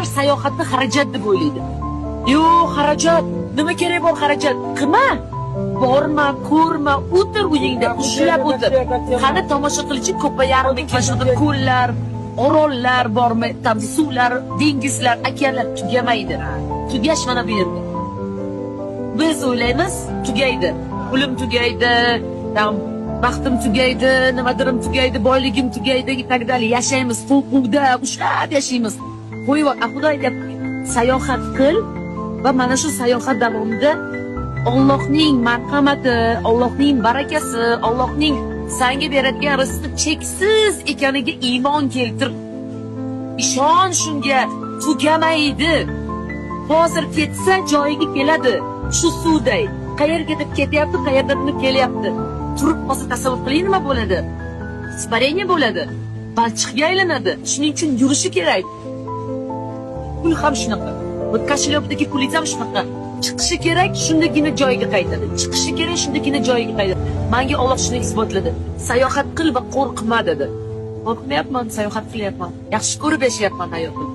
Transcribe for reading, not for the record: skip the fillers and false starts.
Odamlar sayohatni xarajat deb o'ylaydi. Yo'q, xarajat, nima kerak bor xarajat? Qilma. Borma, ko'rma, o'tir uyingda, ushlab o'tir. Qani tomosha qilishib ko'payarmi, kashida ko'llar, orollar bormi, tam suvlar, dengizlar, okeanlar tugamaydi. Tugash mana bu yerda. Biz o'ylaymiz, tugaydi. Pulim tugaydi, tam baxtim tugaydi, nimadirim tugaydi, boyligim tugaydi, itagdali yashaymiz, qo'rquvda ushlab yashaymiz. Qo'yib, Xudo aytayapti, sayohat qil va mana shu sayohat davomida Allohning marhamati, Allohning barakasi, Allohning senga beradigan rizqi cheksiz ekaniga iymon keltir. Ishon shunga, tugamaydi. Hozir ketsa joyiga keladi. Shu suvday. Qayerga deb ketyapti, qayerdan kelyapti. Turib qolsa tasavvur qiling nima bo'ladi? Ispareniya bo'ladi. Balchiqga aylanadi. Shuning uchun yurishi kerak. Pul ham shunaqa. Bu koshelokdagi pulingiz ham shunaqa. Chiqishi kerak, shundagina joyiga qaytadi. Chiqishi kerak, shundagina joyiga qaytadi. Menga Alloh shuni isbotladi. Sayohat qil va qo'rqma dedi. Qo'rqmayapman, sayohat qilyapman. Yaxshi ko'rib yashayapman hayotni.